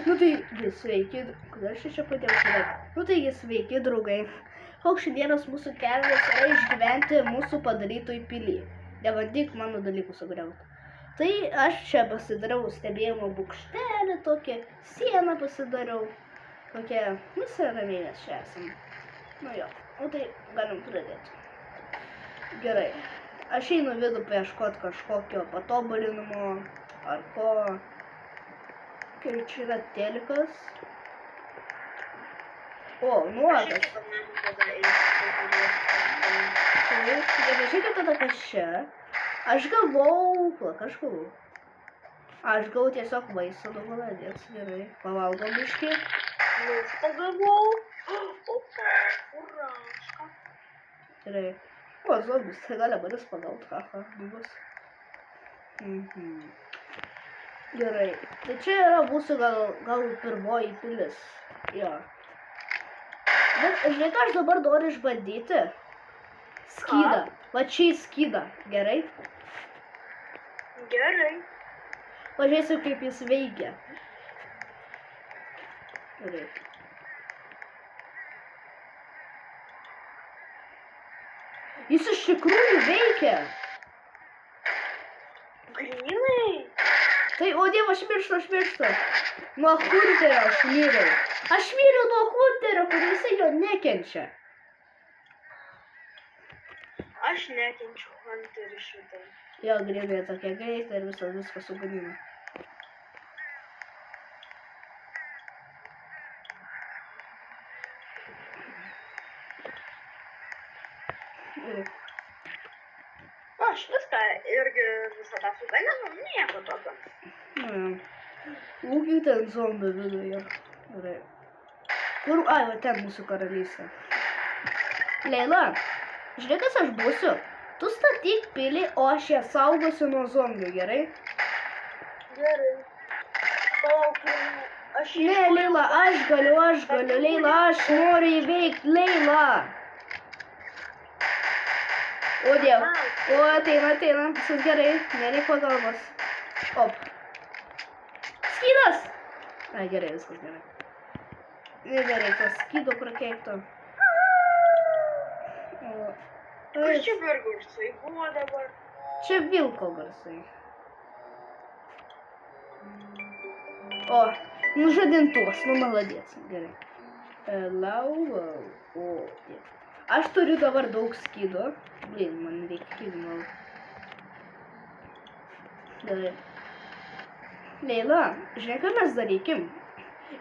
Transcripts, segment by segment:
Nu taigi sveiki, kodėl aš čia pradėjau sėdėti? Nu taigi sveiki, draugai. Koks šiandienos mūsų kelias yra išgyventi mūsų padarytoj pily. Nebandyk mano dalykų sugriauti. Tai aš čia pasidariau stebėjimo bokštelį, tokią sieną pasidariau. Tokia, visą ramiai mes čia esam. Nu jo, o tai galim pradėti. Gerai. Aš einu vidų paieškoti kažkokio patobulinimo ar ko. Ir čia yra telikas. O, nuodas. Nebežiūrėkit tada kas čia. Aš gavau, aš gavau. Aš gavau tiesiog vaisių, maladėc, gerai. Pavalgom biškį. Pagavau. Opa, furaška. Gerai. O, zombis, tai gali manis pagauti, haha, bubas. Gerai. Tai čia yra mūsų gal pirmoji pilis. Jo. Bet, žinai, ką aš dabar noriu išbandyti? Skydą. Va čia į skydą. Gerai? Gerai. Pažiūrėsiu, kaip jis veikia. Gerai. Jis iš tikrųjų veikia. Grynai. Tai, o Dieve, aš mirštu. Nuo hunterio aš miriau. Aš miriau nuo hunterio, kur visi jo nekenčia. Aš nekenčiu hunterį šitai. Jo, grynai tokia greita ir viską sugadina. Aš viską irgi visą tą sugadinau, nieko tokio. Ūkiai ten zombių viduje. Gerai. Kur? Ai, va ten mūsų karalystė. Leila, žinai, kas aš būsiu? Tu statyk pilį, o aš ją saugosiu nuo zombių, gerai? Gerai. Palauk, aš Ne, Leila, aš galiu, Leila, aš noriu įveikti, Leila. O Dieve, o ateina, viskas gerai, nereik pagalbos. Op. Skydas! Ai, gerai, viskas gerai. Nebereik to skydo prakeikto. Kas čia per garsai buvo dabar? Čia vilko garsai. O, žadintuvas, nu maladėc, gerai. Laulau, o, Dieve. Aš turiu dabar daug skydo. Blin, man reikia filmo. Gerai. Leila, žinai, ką mes darykim?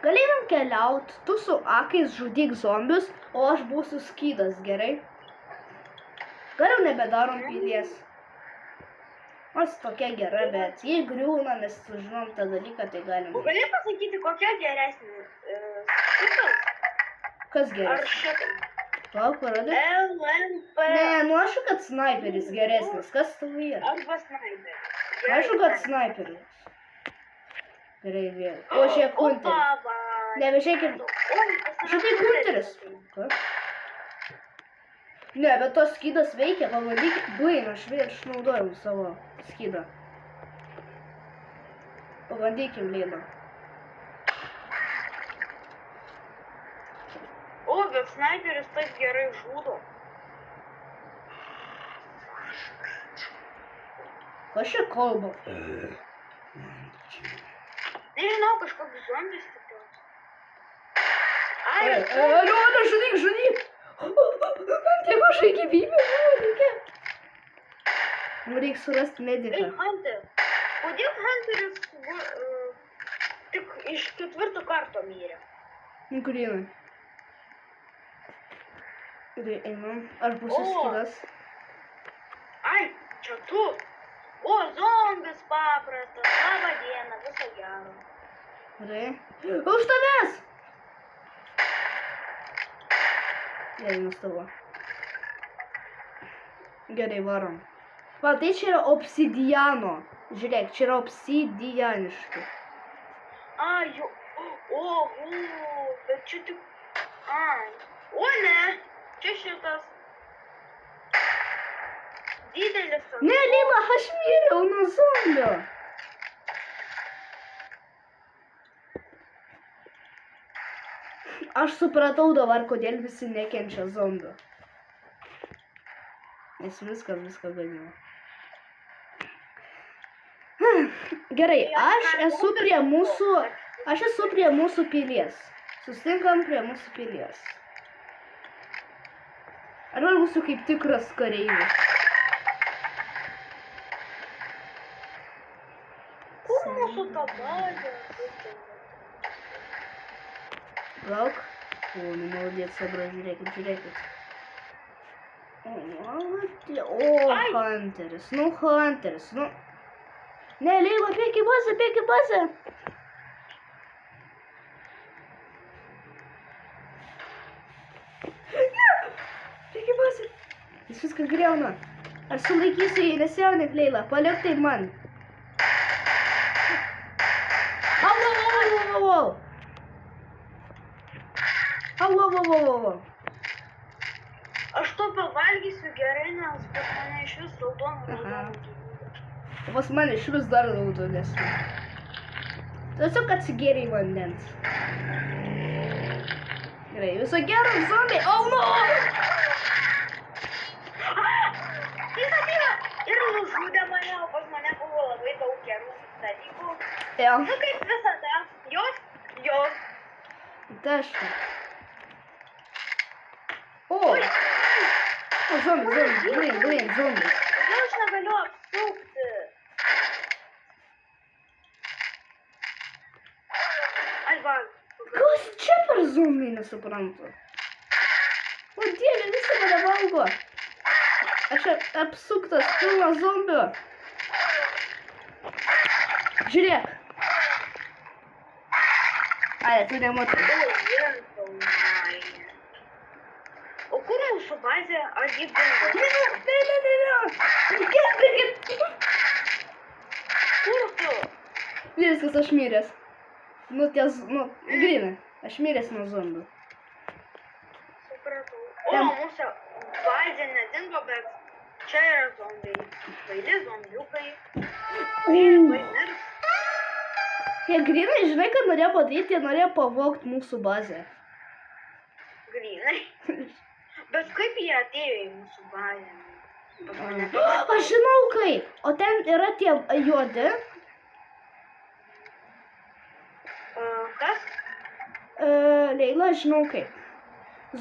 Galėjom keliaut, tu su akais žudyk zombius, o aš būsiu skydas, gerai? Gal jau nebedarom pilies. Nors tokia gera, bet jei griūna, mes sužinom tą dalyką, tai galim. O gali pasakyti, kokia geresnė? Šitas? Kas geresnė? Ar šitas? Palauk, parodė? LMP. Ne, nu aišku, kad sniperis geresnis. Kas tu yra? Arba sniperis. Aišku, kad sniperis. Gerai, vėl. O, žiūrėk, hunteris. Nebežiūrėkim. Šitai hunteris. Ką? Ne, bet tos skydas veikia. Pabandyk. Blin, aš vėl išnaudojau savo skydą. Pabandykim, Leila. O, bet sniperis taip gerai žudo. Kas čia kalba? Nežinau, kažkoks zombis stiprios. Aliona, žudyk! Tiek mažai gyvybių buvo, reikia. Nu, reikia surasti mediką. Ei, Hunter, kodėl Hunteris tik iš 4 karto mirė? Nu, kurynai. Gerai, einam. Aš būsiu skydas. Ai, čia tu. O, zombis paprastas. Labą dieną, viso gero. Gerai. Už tavęs! Gerai, nustavo. Gerai, varom. Va, tai čia yra obsidiano. Žiūrėk, čia yra obsidianiškai. Ai, jo. O, bet čia tik... Ai. O, ne. Čia šitas. Didelis. Ne, Leila, aš miriau nuo zombio. aš supratau dabar, kodėl visi nekenčia zombių. Nes viskas ganimo. Gerai, aš esu prie mūsų pilies. Susitinkam prie mūsų pilies. Arba mūsų kaip tikras kareivis. Kur mūsų ta bazė? Lauk. O, nu молодец, Sabra, žiūrėkit. Hunteris, Hunteris, Ne, Leila, bėk į bazę. Bėk į bazę. Jis viską griauna. Ar sulaikysiu jį, nesijaunik, Leila, paliek tai man. Au. Aš to pavalgysiu gerai, nes pas mane iš vis raudonų. O pas mane iš vis dar raudonesnė. Tiesiog atsigėrė į vandens. Gerai, viso gero, zombiai. Oh, no! Jis atėjo ir nužudė mane, o pas mane buvo labai daug gerų dalykų. Ja. Nu kaip visada. Jos. Taška. O, zombiai, blin, zombiai. Kodėl aš negaliu apsukti? Ai, va. Kas čia per zombiai, nesuprantu. O dieve, visi mane valgo. Aš apsuktas, pilnas zombių. Žiūrėk. Ai, tu nematai. O kur mūsų bazė? Ar ji dingo? Ne. Gelbėkit. Kur tu? Viskas, aš miręs. Grynai. Aš miręs nuo zombių. Supratau. O, mūsų bazė nedingo, bet čia yra zombiai. Kvaili zombiukai. Ir mirs. Jie grynai, žinai, ką norėjo padaryti, jie norėjo pavogti mūsų bazę. Grynai. Bet kaip jie atėjo į mūsų bazę? Aš žinau kaip. O ten yra tie juodi. Kas? Leila, žinau kaip.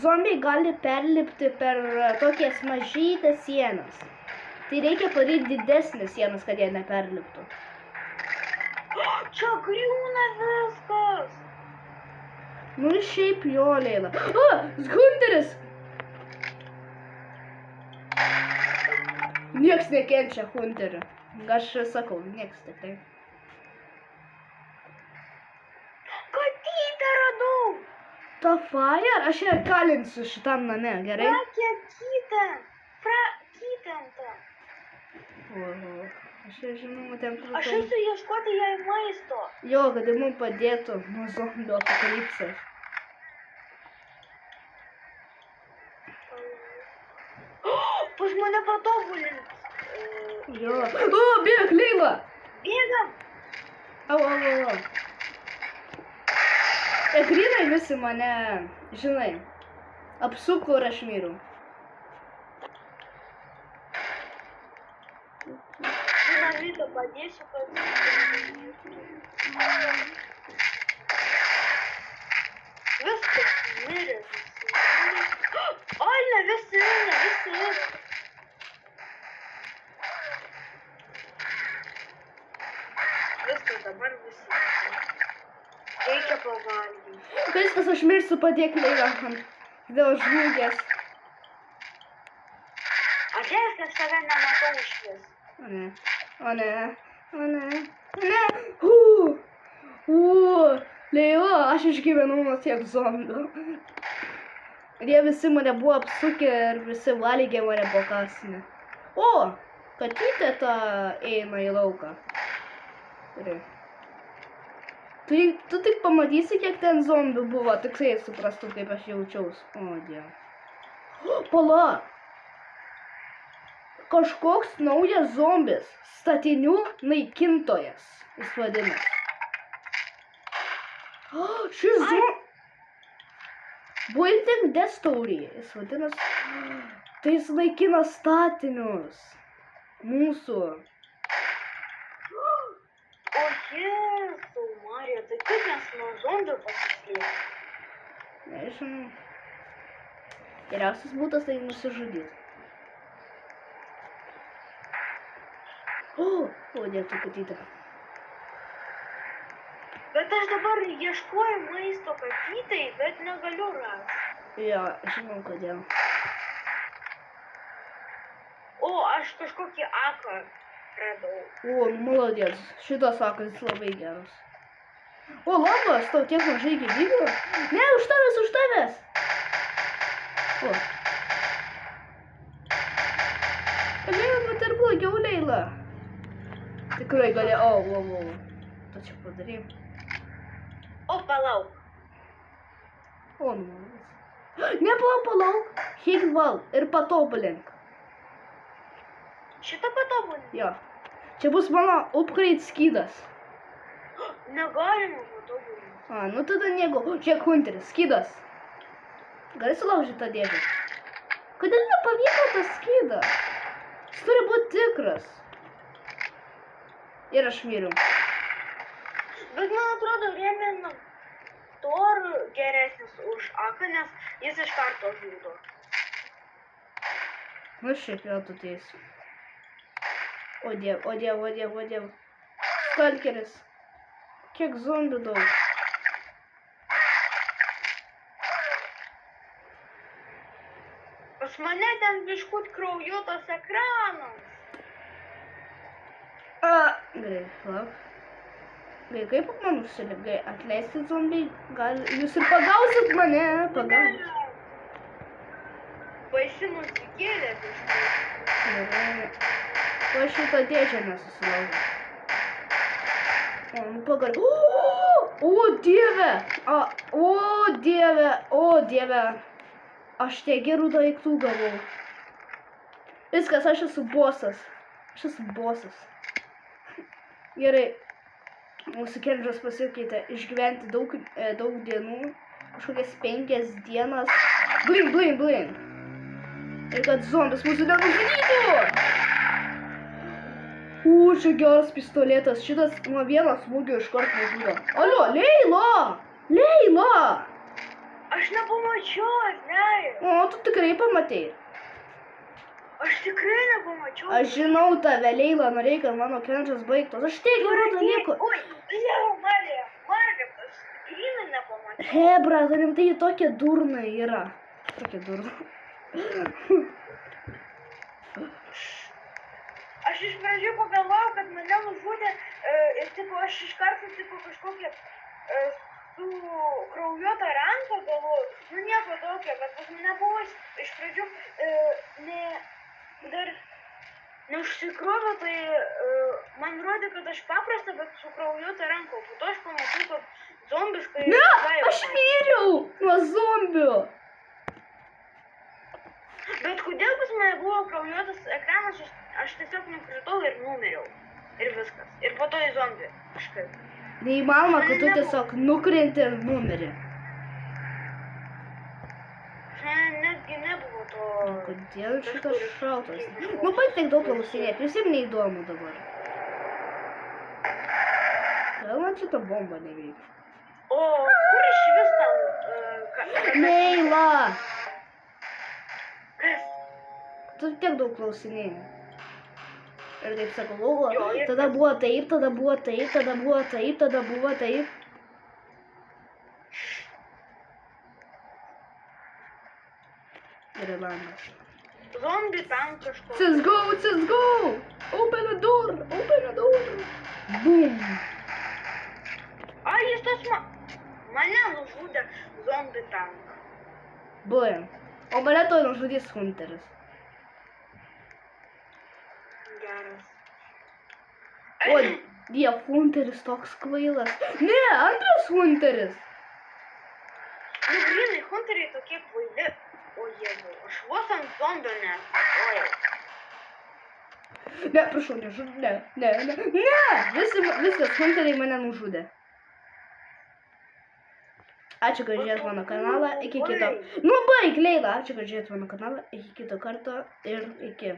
Zombiai gali perlipti per tokias mažytes sienas. Tai reikia padaryti didesnės sienas, kad jie neperliptų. Čia griūna viskas. Nu ir šiaip jo, Leila. Hunteris! Nieks nekenčia Hunterių. Aš sakau, nieks tikrai. Katytę radau. Ta Fire? Aš ją kalinsiu šitam name, gerai? Prakytentą. Oho. Aš ją žinau, ten Aš eisiu ieškoti jai maisto. Jo, kad mums padėtų nuo zombių apokalipsės. Pas mane patobulint. Jo. O, bėg, Leila! Bėgam. Au. Grynai visi mane, žinai, apsuko ir aš miru. Dinamitą padėsiu, kad... Viskas mirė. Oi, ne visi. Viskas dabar visi. Reikia pavalgyti. Viskas, aš mirsiu, padėk Leila. Dėl žmogės. Atėjęs, kad save nematau išvis. O ne. Leila, aš išgyvenau nuo tiek zombių. Ir jie visi mane buvo apsukę ir visi valgė mane po kąsnį. O, katytė ta eina į lauką. Tu tik pamatysi, kiek ten zombių buvo, tiksliai suprastum, kaip aš jaučiaus. O, Dieve. Pala. Kažkoks naujas zombis. Statinių naikintojas. Jis vadinasi. Šis zombis. Building the story. Jis vadinas. Tai jis naikina statinius. Mūsų. O Jėzau, Marija, tai kaip mes nuo zombių pasislėpti? Nežinau. Geriausias būtas tai nusižudyti. O, dėtų katytę. Bet aš dabar ieškoju maisto katytai, bet negaliu rasti. Jo, žinau kodėl. O, aš kažkokį aką radau. O, nu malodės. Šitas sakas labai geras. O, labas, tau tiek mažai gyvybių? Ne, už tavęs. O. Leila, bet ir blogiau, Leila. Tikrai gali, o. Tu čia padarai. O, palauk. O, nu malodės. Palauk. Higval ir patobulink. Šitą patobulint? Jo. Čia bus mano upgrade skydas. Negalima patobulinti. A, nu tada nieko. Žiūrėk, Hunteris, skydas. Gali sulaužyti tą dėžę. Kodėl nepavyko tas skydas? Jis turi būti tikras. Ir aš miriu. Bet man atrodo, Rėmin Thor geresnis už Aką, nes jis iš karto žudo. Nu šiaip jau tu teisi. O diev. Stalkeris. Kiek zombių daug. Pas mane ten biškut kraujuotas ekranas. Gerai, lauk. Gerai, kaip man užsiligai? Atleiskit zombiai. Gal jūs ir pagausit mane? Pagausit. Baisi nusikėlė biškut. Gerai. O šitą dėžę nesusilaužiu. O, nu pagaliau. O dieve. Aš tiek gerų daiktų gavau. Viskas, aš esu bosas. Gerai. Mūsų kelžas pasikeitė išgyventi daug dienų. Kažkokias 5 dienas. Blin. Ir kad zombis mūsų nenužudytų. Čia geras pistoletas. Šitas nuo vieno smūgio iškart nužudo. Alio, Leila! Aš nepamačiau, ne. O, tu tikrai pamatei. Aš tikrai nepamačiau. Aš žinau tave, Leila, norėjai, kad mano kelžas baigtos. Aš tiek gerų dalykų. Oi, Marija, aš grynai nepamačiau. Hebra, rimtai tokia durna yra. Aš iš pradžių pagalvojau, kad mane nužudė ir tipo, aš iš karto tipo, kažkokią su kraujuota ranka galvoju. Nu nieko tokio, bet pas mane buvo iš pradžių dar neužsikrovė, tai man rodė, kad aš paprasta, bet su kraujuota ranka. Po to aš pamatau, kad zombis, kai... Ne, aš miriau nuo zombių. Bet kodėl pas mane buvo kraujuotas ekranas, aš tiesiog nukritau ir numiriau. Ir viskas. Ir po to į zombį. Kažkaip. Neįmanoma, kad tu tiesiog nukrenti ir numeri. Netgi nebuvo to... Kodėl šitas šaltas? Nu, baig tiek daug klausinėti, visiems neįdomu dabar. Gal man šitą bombą neveikia? O, kur iš vis tam... Leila! Kas? Tu tiek daug klausinėjai. Ir taip sakau, tada buvo taip, tada buvo taip. Ir langas. Zombi tam kažko. Cisgo! Open the door! Boom! Ai, jis tas mane nužudė zombi tanką. Blin. O mane to nužudys Hunteris. Geras. O, Hunteris toks kvailas. Ne, antras Hunteris. Nu, grynai, Hunteriai tokie kvaili. O jėzau, aš vos ant zombio nestojau. Ne, prašau, nežudė. Ne! Viskas, Hunteriai mane nužudė. Ačiū, kad žiūrėt mano kanalą. Iki kito. Nu, baig, Leila. Ačiū, kad žiūrėt mano kanalą. Iki kito karto ir iki.